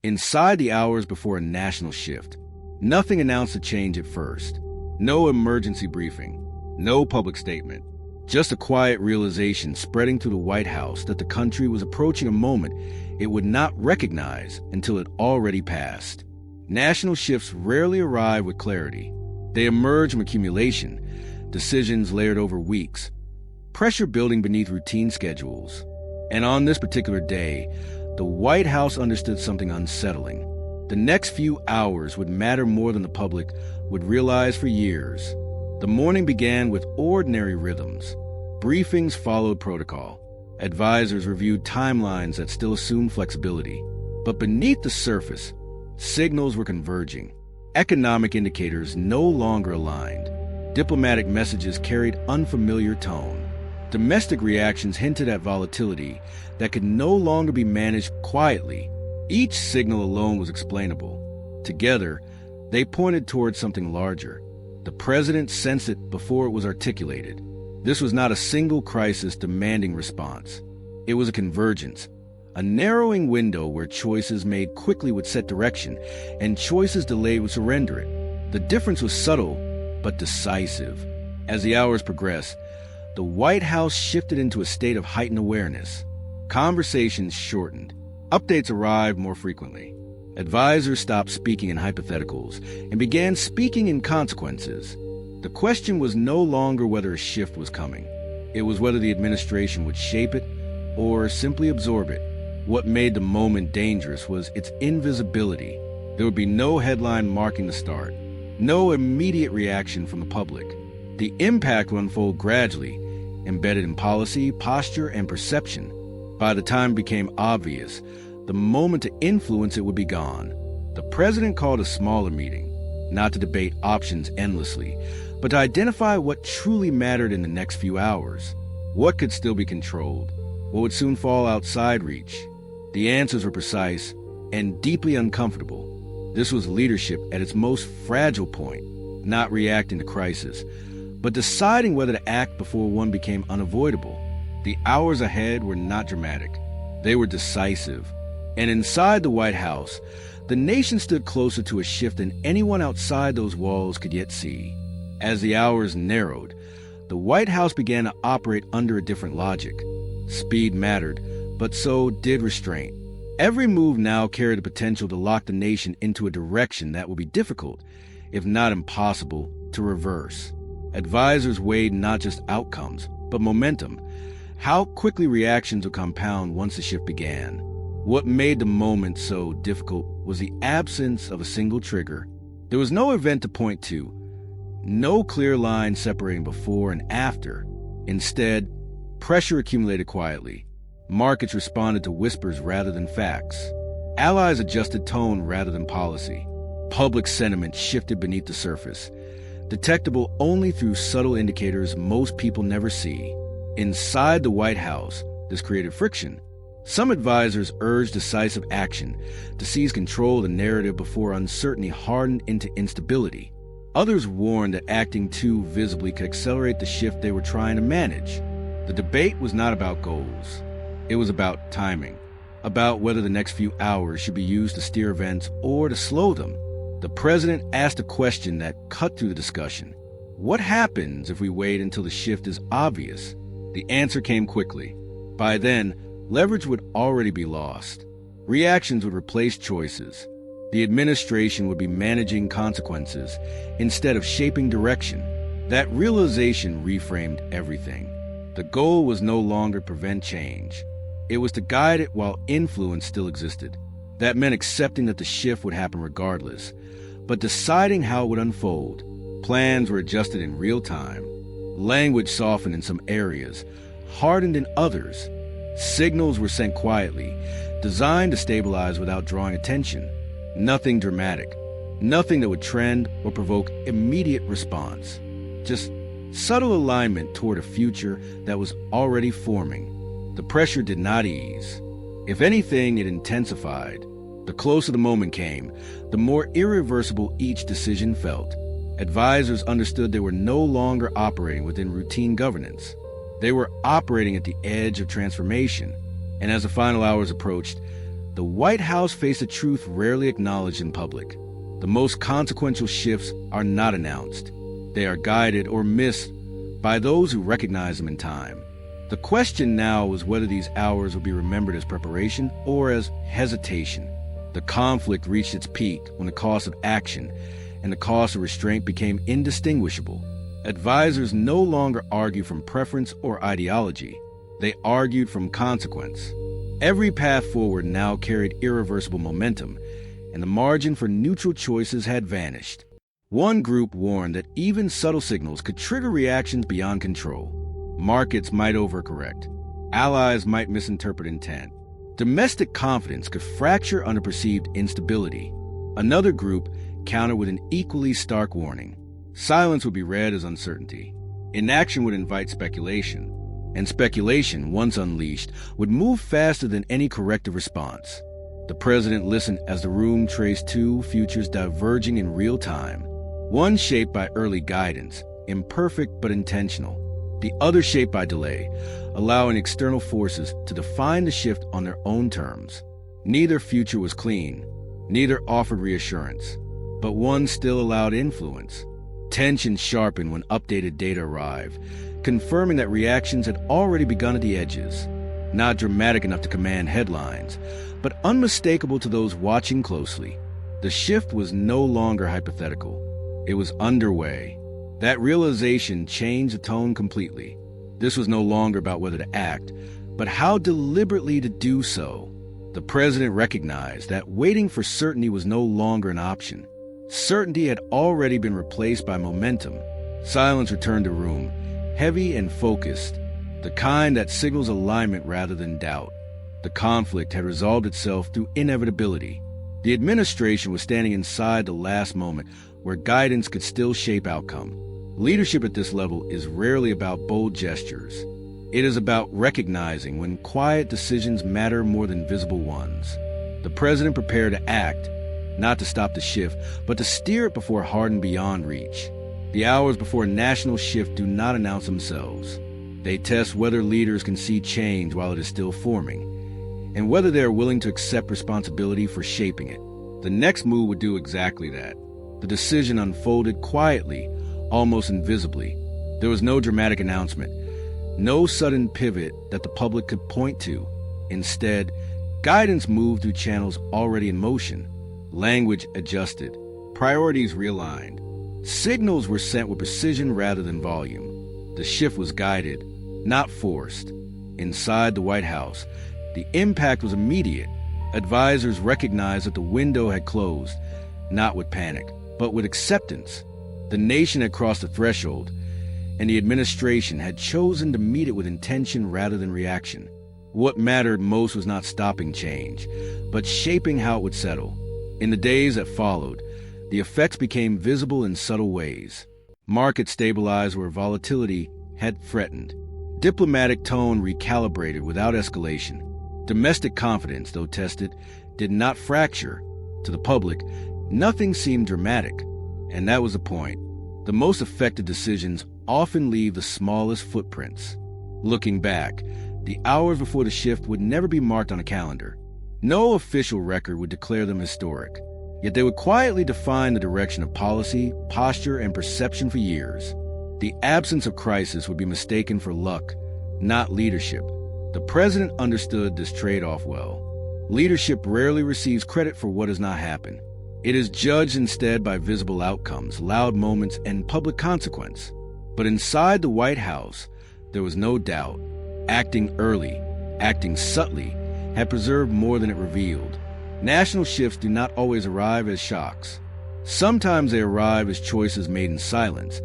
Inside the hours before a national shift, nothing announced a change at first. No emergency briefing, no public statement, just a quiet realization spreading through the White House that the country was approaching a moment it would not recognize until it already passed. National shifts rarely arrive with clarity. They emerge from accumulation, decisions layered over weeks, pressure building beneath routine schedules. And on this particular day, the White House understood something unsettling. The next few hours would matter more than the public would realize for years. The morning began with ordinary rhythms. Briefings followed protocol. Advisors reviewed timelines that still assumed flexibility. But beneath the surface, signals were converging. Economic indicators no longer aligned. Diplomatic messages carried unfamiliar tone. Domestic reactions hinted at volatility that could no longer be managed quietly. Each signal alone was explainable. Together, they pointed towards something larger. The president sensed it before it was articulated. This was not a single crisis demanding response. It was a convergence, a narrowing window where choices made quickly would set direction, and choices delayed would surrender it. The difference was subtle, but decisive. As the hours progressed, the White House shifted into a state of heightened awareness. Conversations shortened. Updates arrived more frequently. Advisors stopped speaking in hypotheticals and began speaking in consequences. The question was no longer whether a shift was coming. It was whether the administration would shape it or simply absorb it. What made the moment dangerous was its invisibility. There would be no headline marking the start, no immediate reaction from the public. The impact would unfold gradually, embedded in policy, posture, and perception. By the time it became obvious, the moment to influence it would be gone. The president called a smaller meeting, not to debate options endlessly, but to identify what truly mattered in the next few hours. What could still be controlled? What would soon fall outside reach? The answers were precise and deeply uncomfortable. This was leadership at its most fragile point, not reacting to crisis, but deciding whether to act before one became unavoidable. The hours ahead were not dramatic. They were decisive. And inside the White House, the nation stood closer to a shift than anyone outside those walls could yet see. As the hours narrowed, the White House began to operate under a different logic. Speed mattered, but so did restraint. Every move now carried the potential to lock the nation into a direction that would be difficult, if not impossible, to reverse. Advisors weighed not just outcomes, but momentum. How quickly reactions would compound once the shift began. What made the moment so difficult was the absence of a single trigger. There was no event to point to, no clear line separating before and after. Instead, pressure accumulated quietly. Markets responded to whispers rather than facts. Allies adjusted tone rather than policy. Public sentiment shifted beneath the surface, detectable only through subtle indicators most people never see. Inside the White House, this created friction. Some advisors urged decisive action to seize control of the narrative before uncertainty hardened into instability. Others warned that acting too visibly could accelerate the shift they were trying to manage. The debate was not about goals. It was about timing, about whether the next few hours should be used to steer events or to slow them. The president asked a question that cut through the discussion. What happens if we wait until the shift is obvious? The answer came quickly. By then, leverage would already be lost. Reactions would replace choices. The administration would be managing consequences instead of shaping direction. That realization reframed everything. The goal was no longer to prevent change. It was to guide it while influence still existed. That meant accepting that the shift would happen regardless, but deciding how it would unfold. Plans were adjusted in real time. Language softened in some areas, hardened in others. Signals were sent quietly, designed to stabilize without drawing attention. Nothing dramatic, nothing that would trend or provoke immediate response. Just subtle alignment toward a future that was already forming. The pressure did not ease. If anything, it intensified. The closer the moment came, the more irreversible each decision felt. Advisors understood they were no longer operating within routine governance. They were operating at the edge of transformation. And as the final hours approached, the White House faced a truth rarely acknowledged in public. The most consequential shifts are not announced. They are guided or missed by those who recognize them in time. The question now was whether these hours would be remembered as preparation or as hesitation. The conflict reached its peak when the cost of action and the cost of restraint became indistinguishable. Advisors no longer argued from preference or ideology. They argued from consequence. Every path forward now carried irreversible momentum, and the margin for neutral choices had vanished. One group warned that even subtle signals could trigger reactions beyond control. Markets might overcorrect. Allies might misinterpret intent. Domestic confidence could fracture under perceived instability. Another group countered with an equally stark warning. Silence would be read as uncertainty. Inaction would invite speculation. And speculation, once unleashed, would move faster than any corrective response. The president listened as the room traced two futures diverging in real time. One shaped by early guidance, imperfect but intentional. The other shaped by delay, allowing external forces to define the shift on their own terms. Neither future was clean, neither offered reassurance, but one still allowed influence. Tension sharpened when updated data arrived, confirming that reactions had already begun at the edges. Not dramatic enough to command headlines, but unmistakable to those watching closely. The shift was no longer hypothetical. It was underway. That realization changed the tone completely. This was no longer about whether to act, but how deliberately to do so. The president recognized that waiting for certainty was no longer an option. Certainty had already been replaced by momentum. Silence returned to the room, heavy and focused, the kind that signals alignment rather than doubt. The conflict had resolved itself through inevitability. The administration was standing inside the last moment where guidance could still shape outcome. Leadership at this level is rarely about bold gestures. It is about recognizing when quiet decisions matter more than visible ones. The president prepared to act, not to stop the shift, but to steer it before it hardened beyond reach. The hours before a national shift do not announce themselves. They test whether leaders can see change while it is still forming, and whether they are willing to accept responsibility for shaping it. The next move would do exactly that. The decision unfolded quietly, almost invisibly. There was no dramatic announcement, no sudden pivot that the public could point to. Instead, guidance moved through channels already in motion. Language adjusted, priorities realigned. Signals were sent with precision rather than volume. The shift was guided, not forced. Inside the White House, the impact was immediate. Advisors recognized that the window had closed, not with panic, but with acceptance. The nation had crossed the threshold, and the administration had chosen to meet it with intention rather than reaction. What mattered most was not stopping change, but shaping how it would settle. In the days that followed, the effects became visible in subtle ways. Markets stabilized where volatility had threatened. Diplomatic tone recalibrated without escalation. Domestic confidence, though tested, did not fracture. To the public, nothing seemed dramatic. And that was the point. The most effective decisions often leave the smallest footprints. Looking back, the hours before the shift would never be marked on a calendar. No official record would declare them historic. Yet they would quietly define the direction of policy, posture, and perception for years. The absence of crisis would be mistaken for luck, not leadership. The president understood this trade-off well. Leadership rarely receives credit for what has not happened. It is judged instead by visible outcomes, loud moments, and public consequence. But inside the White House, there was no doubt. Acting early, acting subtly, had preserved more than it revealed. National shifts do not always arrive as shocks. Sometimes they arrive as choices made in silence,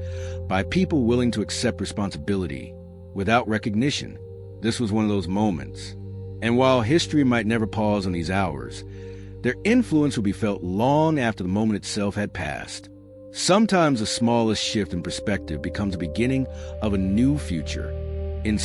by people willing to accept responsibility without recognition. This was one of those moments. And while history might never pause on these hours, their influence would be felt long after the moment itself had passed. Sometimes the smallest shift in perspective becomes the beginning of a new future. In